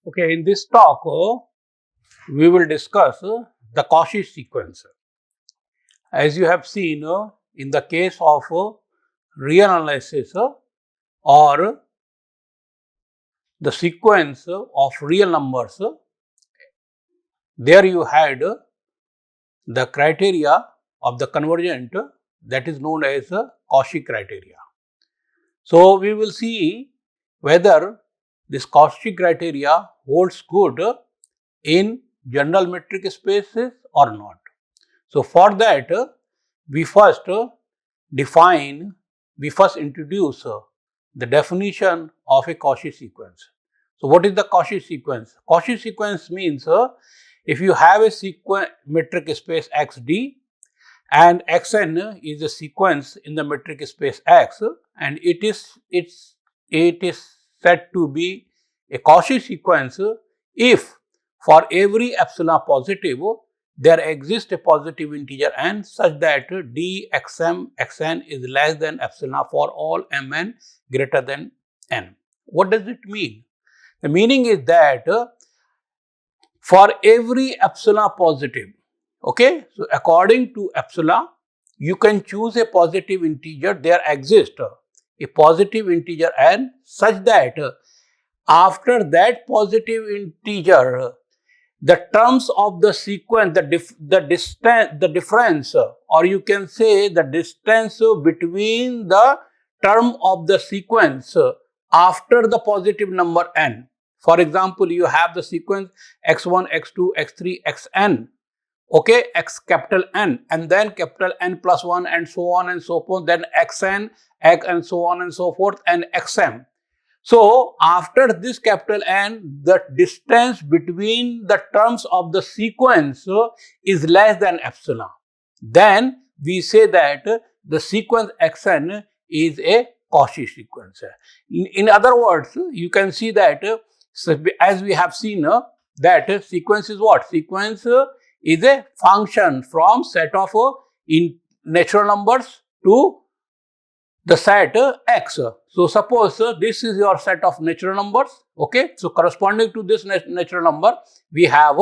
Okay, in this talk, we will discuss the Cauchy sequence. As you have seen, in the case of real analysis or the sequence of real numbers, there you had the criteria of the convergent that is known as Cauchy criteria. So, we will see whether this Cauchy criteria holds good in general metric spaces or not. So, for that we first define, we first introduce the definition of a Cauchy sequence. So, what is the Cauchy sequence? Cauchy sequence means if you have a metric space XD and Xn is a sequence in the metric space X and it is said to be a Cauchy sequence if for every epsilon positive there exists a positive integer n such that d xm xn is less than epsilon for all mn greater than n. What does it mean? The meaning is that for every epsilon positive, okay, so according to epsilon, you can choose a positive integer. There exists a positive integer n such that after that positive integer, the terms of the sequence, the difference, or you can say the distance between the term of the sequence after the positive number n. For example, you have the sequence x1, x2, x3, xn, okay, x capital N, and then capital N plus 1 and so on and so forth, then xn, x and so on and so forth, and xm. So, after this capital N, the distance between the terms of the sequence is less than epsilon. Then we say that the sequence xn is a Cauchy sequence. In other words, you can see that as we have seen that sequence is what? Sequence is a function from set of in natural numbers to the set x. So, suppose this is your set of natural numbers, okay. So, corresponding to this natural number, we have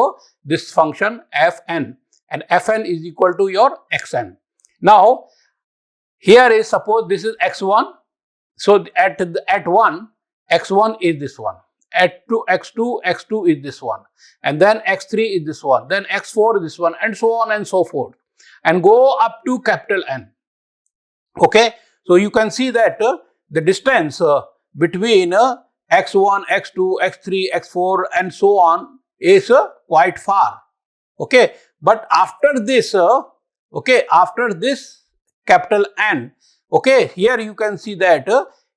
this function fn, and fn is equal to your xn. Now, here is suppose this is x1. So, at 1, x1 is this one, at 2, x2 is this one, and then x3 is this one, then x4 is this one, and so on and so forth, and go up to capital N, okay. So, you can see that the distance between x1, x2, x3, x4 and so on is quite far, okay. But after this, okay, after this capital N, okay, here you can see that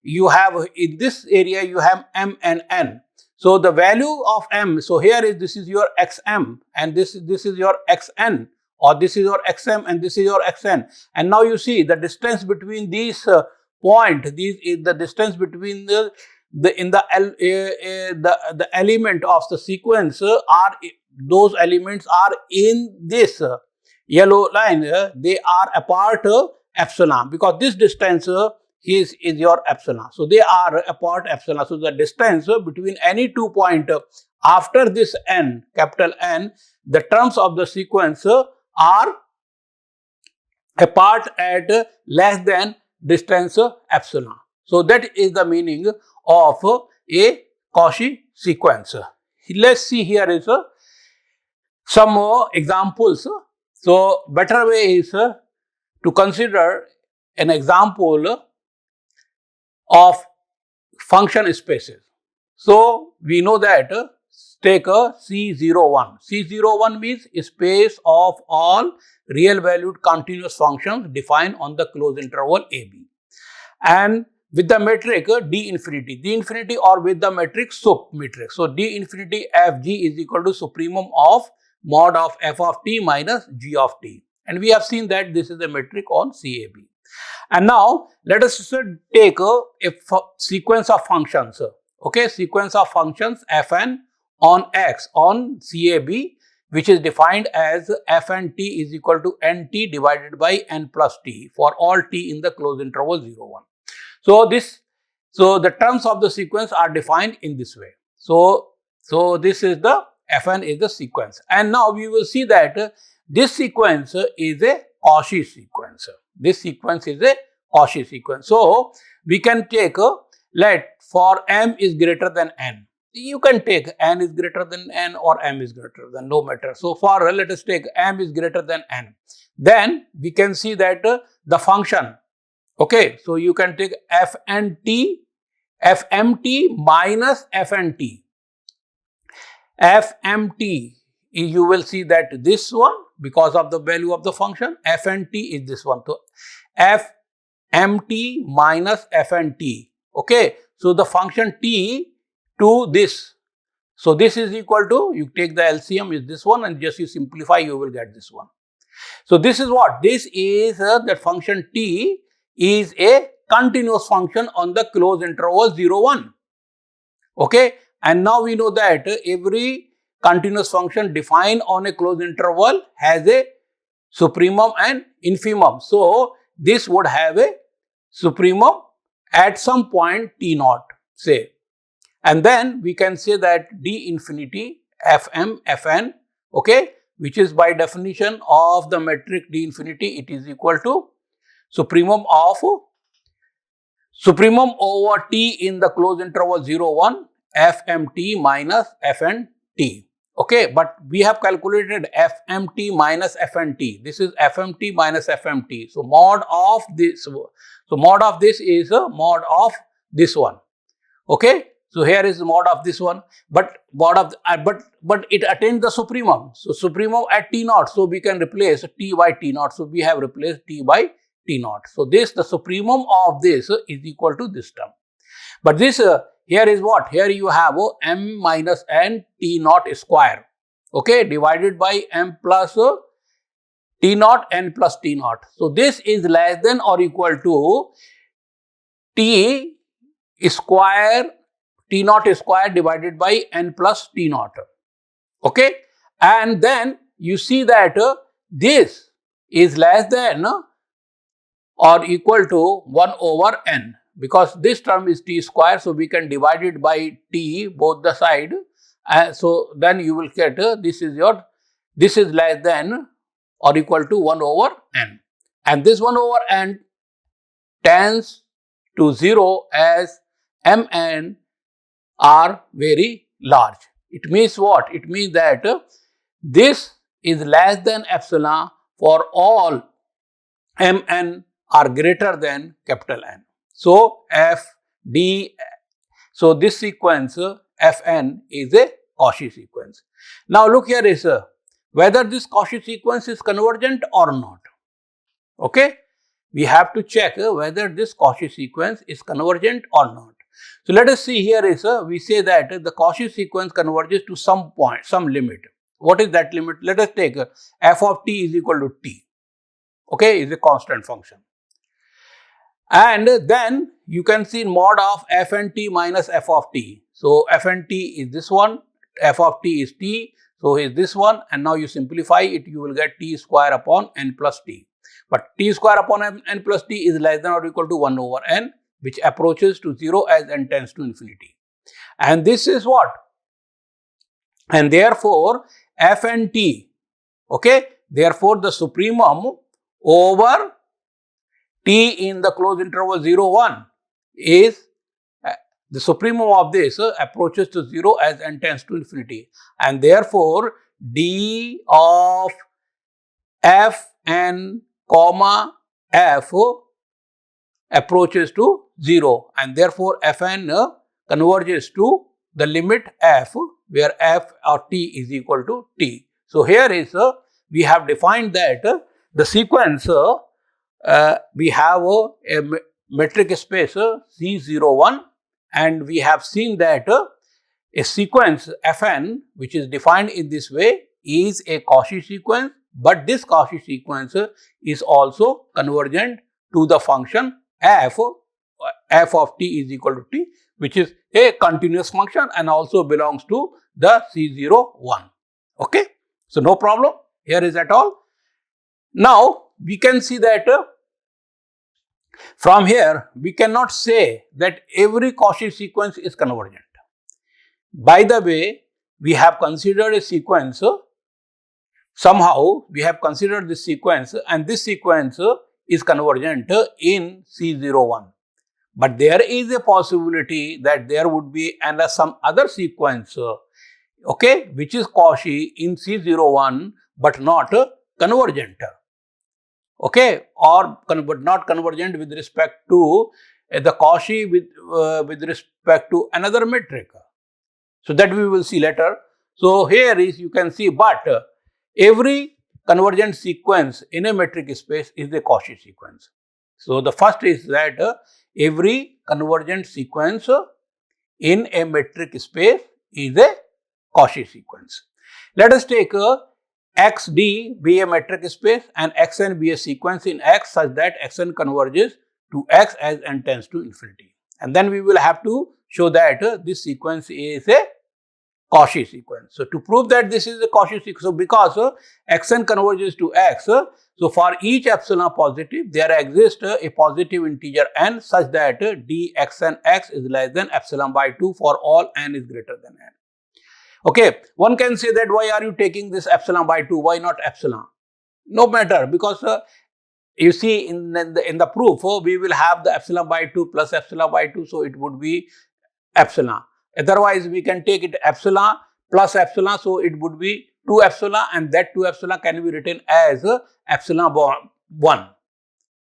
you have in this area you have m and n. So, the value of m, so here is this is your xm and this is your xn, or this is your xm and this is your xn, and now you see the distance between these these is the distance between the element of the sequence are those elements are in this yellow line, they are apart epsilon, because this distance is your epsilon. So, they are apart epsilon. So, the distance between any 2 points after this n, capital N, the terms of the sequence are apart at less than distance epsilon. So, that is the meaning of a Cauchy sequence. Let us see here is some examples. So, better way is to consider an example of function spaces. So, we know that take a C01. C01 means space of all real valued continuous functions defined on the closed interval AB, and with the metric d infinity or with the metric sup metric. So, d infinity fg is equal to supremum of mod of f of t minus g of t, and we have seen that this is a metric on CAB. And now, let us take a sequence of functions, okay, sequence of functions fn on x on CAB, which is defined as fn t is equal to nt divided by n plus t for all t in the closed interval 0, 1. So, the terms of the sequence are defined in this way. So, So this is the Fn is the sequence, and now we will see that this sequence is a Cauchy sequence. This sequence is a Cauchy sequence. So we can take let for m is greater than n. You can take n is greater than n or m is greater than, no matter. So for let us take m is greater than n. Then we can see that the function. Okay, so you can take fnt minus fnt. fmt, you will see that this one, because of the value of the function, fnt is this one. So fmt minus fnt. Okay, so the function t to this. So this is equal to, you take the LCM is this one and just you simplify, you will get this one. So this is what? This is that function t is a continuous function on the closed interval 0, 1. Okay, and now we know that every continuous function defined on a closed interval has a supremum and infimum. So this would have a supremum at some point t naught, say, and then we can say that d infinity fm fn, okay, which is by definition of the metric d infinity, it is equal to supremum over t in the closed interval 0, 1 fmt minus fnt. Okay, but we have calculated fmt minus fnt. This is fmt minus fmt. So mod of this, is a mod of this one. Okay, so here is the mod of this one, but mod of but it attains the supremum. So supremum at t naught. So we can replace t by t naught. So we have replaced t by t naught. So this, the supremum of this is equal to this term. But this here is what? Here you have m minus n t naught square. Okay, divided by m plus t naught n plus t naught. So this is less than or equal to t square, t naught square divided by n plus t naught. Okay, and then you see that this is less than or equal to 1 over n, because this term is t square, so we can divide it by t both the side, and so then you will get this is less than or equal to 1 over n, and this 1 over n tends to 0 as mn are very large. It means what? It means that this is less than epsilon for all mn are greater than capital N. So so this sequence Fn is a Cauchy sequence. Now look here is whether this Cauchy sequence is convergent or not. Okay, we have to check whether this Cauchy sequence is convergent or not. So let us see here is we say that the Cauchy sequence converges to some point, some limit. What is that limit? Let us take f of t is equal to t. Okay, is a constant function. And then you can see mod of fnt minus f of t. So fnt is this one, f of t is t, so is this one, and now you simplify it, you will get t square upon n plus t. But t square upon n plus t is less than or equal to 1 over n, which approaches to 0 as n tends to infinity. And this is what? And therefore fnt, okay, therefore the supremum over t in the closed interval 0, 1 is the supremum of this approaches to 0 as n tends to infinity, and therefore d of fn comma f approaches to 0, and therefore fn converges to the limit f where f or t is equal to t. So here is we have defined that the sequence we have a metric space C01, and we have seen that a sequence Fn which is defined in this way is a Cauchy sequence, but this Cauchy sequence is also convergent to the function f of t is equal to t, which is a continuous function and also belongs to the C01. Okay, so no problem here is at all. Now we can see that from here we cannot say that every Cauchy sequence is convergent. By the way, we have considered a sequence, somehow we have considered this sequence, and this sequence is convergent in C01. But there is a possibility that there would be some other sequence, okay, which is Cauchy in C01 but not convergent, okay, or but not convergent with respect to the Cauchy with respect to another metric. So that we will see later. So here is, you can see, but every convergent sequence in a metric space is a Cauchy sequence. So the first is that every convergent sequence in a metric space is a Cauchy sequence. Let us take XD be a metric space and Xn be a sequence in X such that Xn converges to X as n tends to infinity. And then we will have to show that this sequence is a Cauchy sequence. So to prove that this is a Cauchy sequence, so because Xn converges to X, so for each epsilon positive, there exists a positive integer n such that d xn x is less than epsilon by 2 for all n is greater than n. Okay, one can say that why are you taking this epsilon by 2, why not epsilon? No matter, because you see in the proof, we will have the epsilon by 2 plus epsilon by 2, so it would be epsilon. Otherwise, we can take it epsilon plus epsilon, so it would be 2 epsilon, and that 2 epsilon can be written as epsilon 1.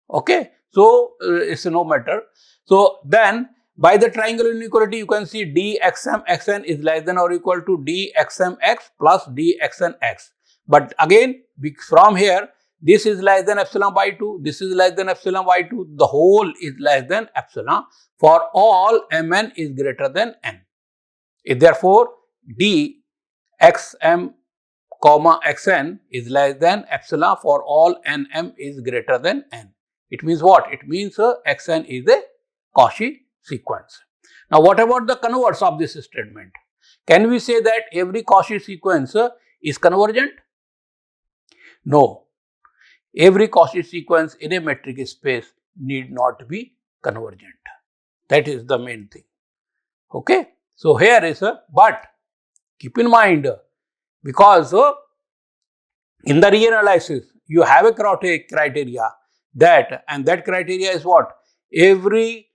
Okay, so it's no matter. So then by the triangle inequality, you can see d xm xn is less than or equal to d xm x plus d xn x. But again, from here, this is less than epsilon by 2, this is less than epsilon by 2, the whole is less than epsilon for all mn is greater than n. Therefore, d xm comma xn is less than epsilon for all nm is greater than n. It means what? It means xn is a Cauchy sequence. Now, what about the converse of this statement? Can we say that every Cauchy sequence is convergent? No. Every Cauchy sequence in a metric space need not be convergent. That is the main thing. Okay. So here is but keep in mind, because in the reanalysis you have a criteria that, and that criteria is what? Every,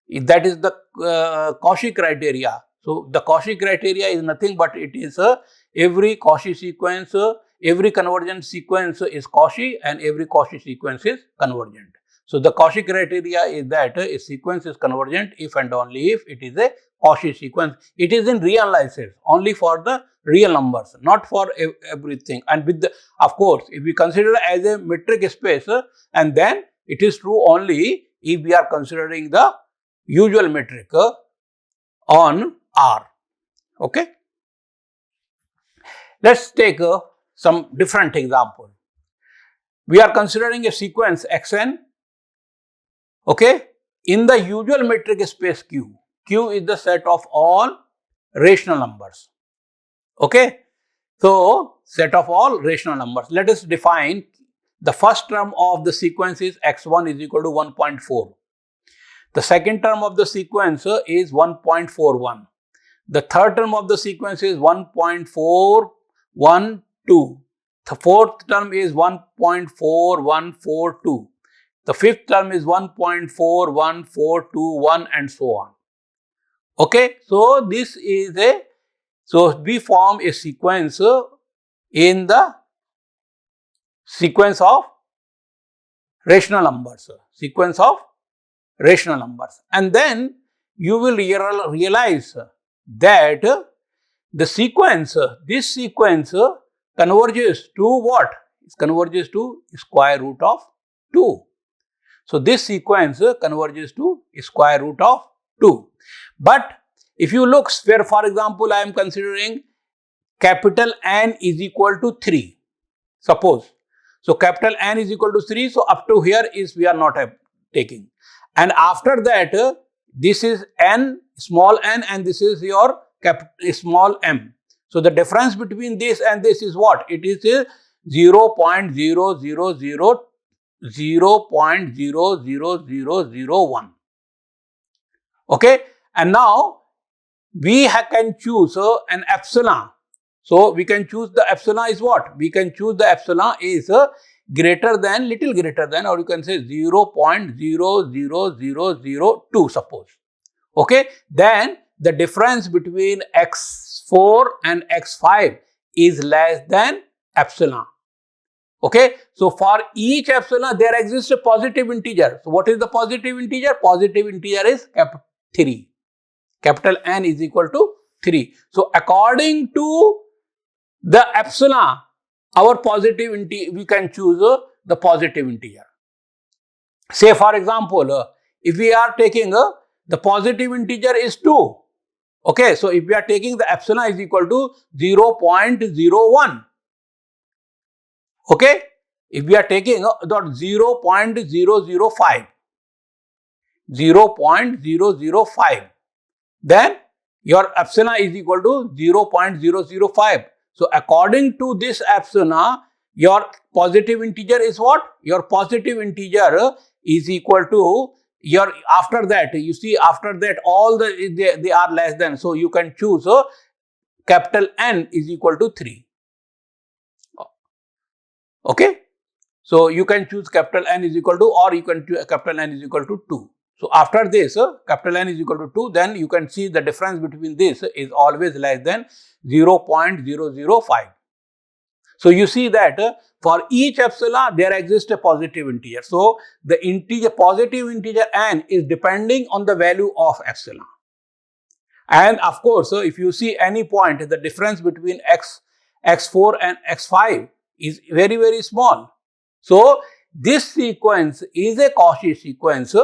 that is the Cauchy criteria. So the Cauchy criteria is nothing but it is every Cauchy sequence, every convergent sequence is Cauchy and every Cauchy sequence is convergent. So the Cauchy criteria is that a sequence is convergent if and only if it is a Cauchy sequence. It is in reanalysis only for the real numbers, not for everything. And with the, of course, if we consider as a metric space, and then it is true only if we are considering the usual metric on R. Okay. Let's take some different example. We are considering a sequence xn, okay, in the usual metric space Q. Q is the set of all rational numbers. Okay. So, set of all rational numbers. Let us define the first term of the sequence is x1 is equal to 1.4. The second term of the sequence is 1.41. The third term of the sequence is 1.412. The fourth term is 1.4142. The fifth term is 1.41421 and so on. Okay, so this is a, so we form a sequence in the sequence of rational numbers, and then you will realize that the sequence, this sequence converges to what? It converges to square root of 2. So this sequence converges to square root of 2. But if you look, where for example I am considering capital N is equal to 3, suppose. So capital N is equal to 3, so up to here is we are not taking. And after that, this is n, small n, and this is your small m. So the difference between this and this is what? It is 0.00001. Okay. And now we can choose an epsilon. So we can choose the epsilon is what? We can choose the epsilon is greater than, little greater than, or you can say 0.00002 suppose. Okay, then the difference between x4 and x5 is less than epsilon. Okay, so for each epsilon there exists a positive integer. So what is the positive integer? Positive integer is 3. Capital N is equal to 3. So according to the epsilon, our positive integer, we can choose the positive integer. Say for example, if we are taking the positive integer is 2. Okay, so if we are taking the epsilon is equal to 0.01. Okay, if we are taking dot 0.005, 0.005, then your epsilon is equal to 0.005. So according to this epsilon, your positive integer is what? Your positive integer is equal to your, after that, you see, after that all they are less than. So you can choose capital N is equal to 3. Okay. So you can choose capital N is equal to, or you can choose capital N is equal to 2. So after this, capital N is equal to 2, then you can see the difference between this is always less than 0.005. So you see that for each epsilon there exists a positive integer. So the integer, positive integer n is depending on the value of epsilon. And of course, if you see any point, the difference between x4 and x5 is very, very small. So this sequence is a Cauchy sequence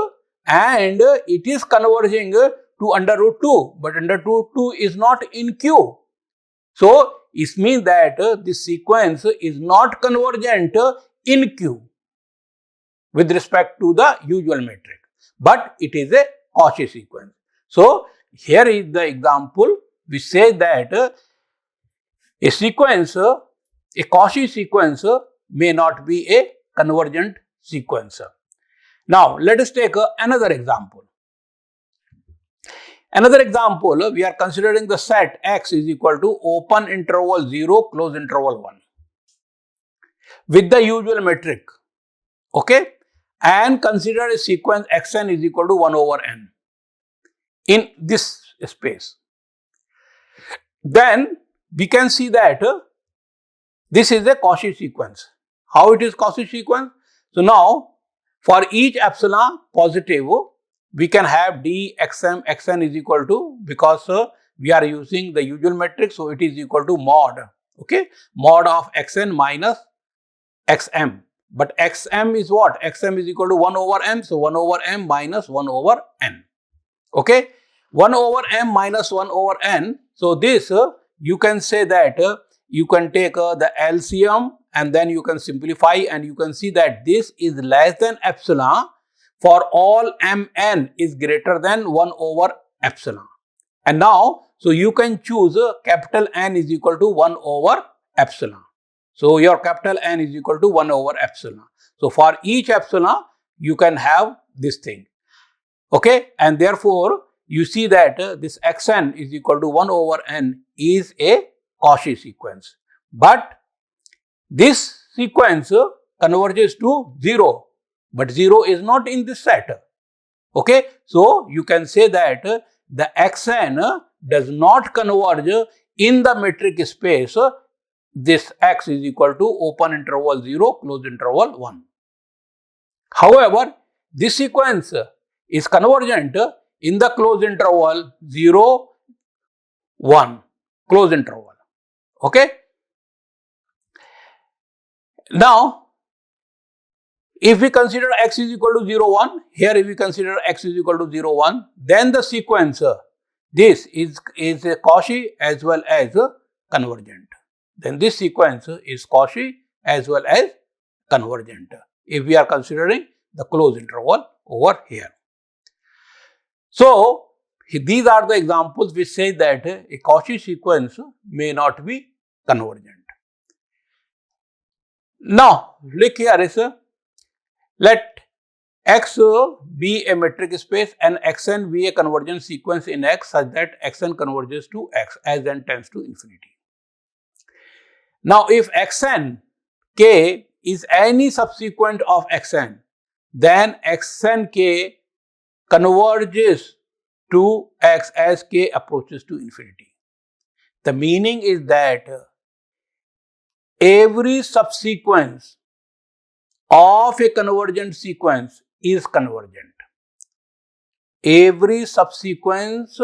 and it is converging to under root 2, but under root 2 is not in Q. So it means that this sequence is not convergent in Q with respect to the usual metric, but it is a Cauchy sequence. So here is the example. We say that a sequence, a Cauchy sequence may not be a convergent sequence. Now let us take another example. Another example, we are considering the set X is equal to open interval 0, close interval 1 with the usual metric. Okay, and consider a sequence Xn is equal to 1 over n in this space. Then we can see that this is a Cauchy sequence. How it is Cauchy sequence? So now for each epsilon positive, we can have d xm xn is equal to, because we are using the usual metric, so it is equal to mod. Okay, mod of xn minus xm. But xm is what? Xm is equal to 1 over m. So 1 over m minus 1 over n. Okay, 1 over m minus 1 over n. So this you can say that you can take the LCM and then you can simplify, and you can see that this is less than epsilon for all mn is greater than 1 over epsilon. And now, so you can choose capital N is equal to 1 over epsilon. So your capital N is equal to 1 over epsilon. So for each epsilon, you can have this thing. Okay, and therefore you see that this xn is equal to 1 over n is a Cauchy sequence. But this sequence converges to 0, but 0 is not in this set. Okay, so you can say that the xn does not converge in the metric space this x is equal to open interval 0, close interval 1. However, this sequence is convergent in the close interval 0, 1, close interval. Okay. Now, if we consider x is equal to 0, 1, here if we consider x is equal to 0, 1, then the sequence, this is a Cauchy as well as convergent. Then this sequence is Cauchy as well as convergent if we are considering the closed interval over here. So, these are the examples which say that a Cauchy sequence may not be convergent. Now, look here is let X be a metric space and Xn be a convergence sequence in X such that Xn converges to X as n tends to infinity. Now, if Xn k is any subsequent of Xn, then Xn k converges to X as k approaches to infinity. The meaning is that every subsequence of a convergent sequence is convergent. Every subsequence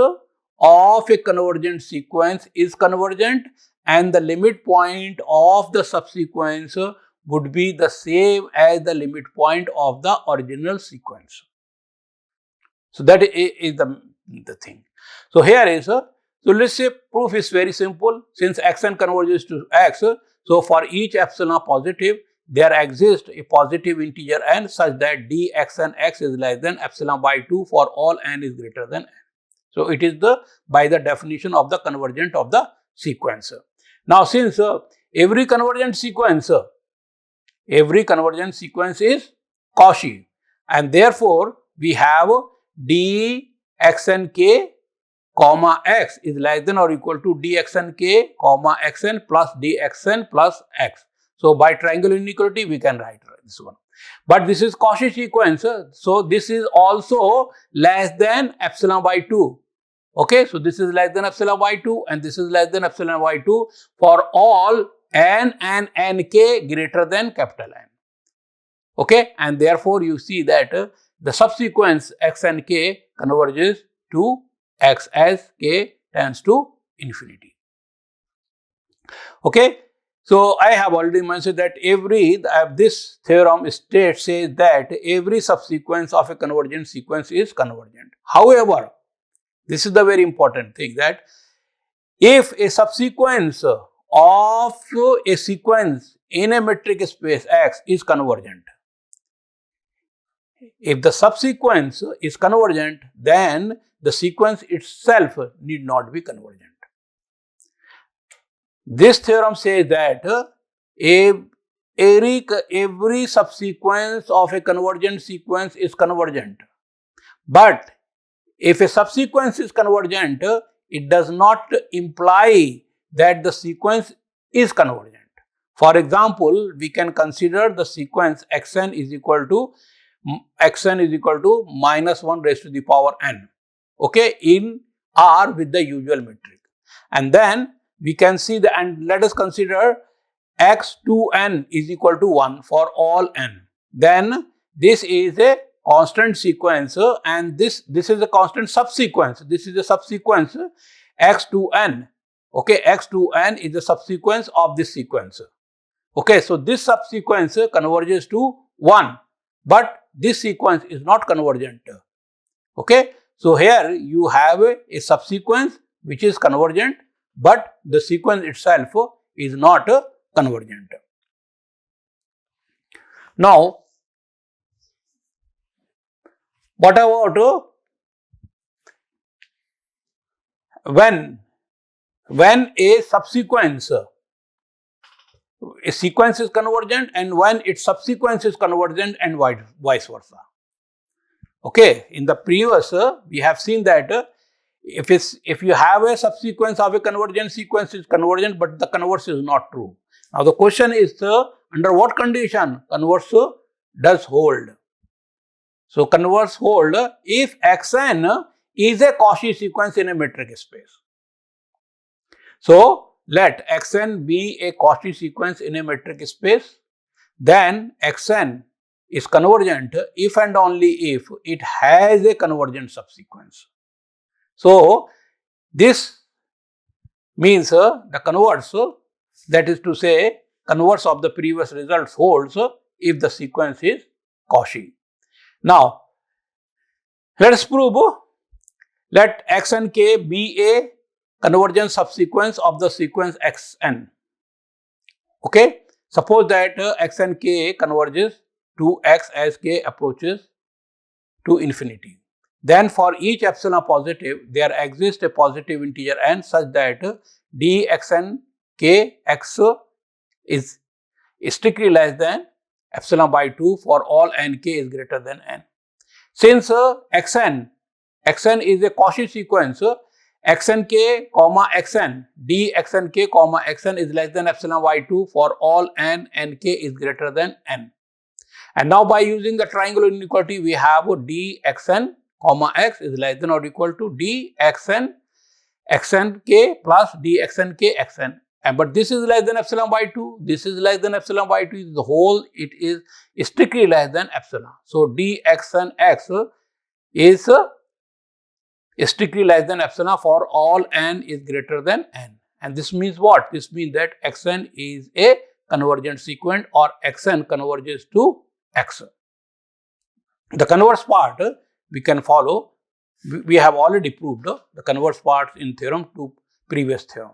of a convergent sequence is convergent, and the limit point of the subsequence would be the same as the limit point of the original sequence. So that is the thing. So here is so let's say proof is very simple. Since Xn converges to X, so for each epsilon positive, there exists a positive integer n such that dxn x is less than epsilon by 2 for all n is greater than n. So it is by the definition of the convergent of the sequence. Now since every convergent sequence is Cauchy, and therefore we have dxn k comma x is less than or equal to dxn k comma xn plus dxn plus x. So by triangle inequality we can write this one. But this is Cauchy sequence, so this is also less than epsilon by 2. Okay, so this is less than epsilon by 2 and this is less than epsilon by 2 for all n and nk greater than capital N. Okay, and therefore you see that the subsequence x and k converges to X as k tends to infinity. Okay, so I have already mentioned that this theorem says that every subsequence of a convergent sequence is convergent. However, this is the very important thing, that if a subsequence of a sequence in a metric space X is convergent, if the subsequence is convergent, then the sequence itself need not be convergent. This theorem says that every subsequence of a convergent sequence is convergent. But if a subsequence is convergent, it does not imply that the sequence is convergent. For example, we can consider the sequence xn is equal to minus 1 raised to the power n, okay, in R with the usual metric. And then we can see and let us consider x2n is equal to 1 for all n. Then this is a constant sequence and this is a constant subsequence. This is a subsequence x2n. Okay, x2n is the subsequence of this sequence. Okay, so this subsequence converges to 1, but this sequence is not convergent. Okay, so here you have a subsequence which is convergent, but the sequence itself is not convergent. Now, what about when a sequence is convergent and when its subsequence is convergent and vice versa? Okay, in the previous we have seen that if you have a subsequence of a convergent sequence is convergent, but the converse is not true. Now the question is under what condition converse does hold? So converse hold if xn is a Cauchy sequence in a metric space. So let xn be a Cauchy sequence in a metric space, then xn is convergent if and only if it has a convergent subsequence. So this means the converse, that is to say converse of the previous results holds if the sequence is Cauchy. Now let us prove, let x and k be a convergent subsequence of the sequence xn. Okay, suppose that x and k converges to X as k approaches to infinity. Then for each epsilon positive, there exists a positive integer n such that dxn k x is strictly less than epsilon by 2 for all nk is greater than n. Since xn is a Cauchy sequence, xnk comma xn, d xnk comma xn is less than epsilon by 2 for all n, nk is greater than n. And now by using the triangular inequality, we have dxn comma x is less than or equal to dxn xnk plus dxnk xn. And but this is less than epsilon by 2, this is less than epsilon by 2, the whole it is strictly less than epsilon. So dxn x is strictly less than epsilon for all n is greater than n. And this means what? This means that xn is a convergent sequence, or xn converges to x. The converse part we can follow. We have already proved the converse parts in theorem 2 previous theorem.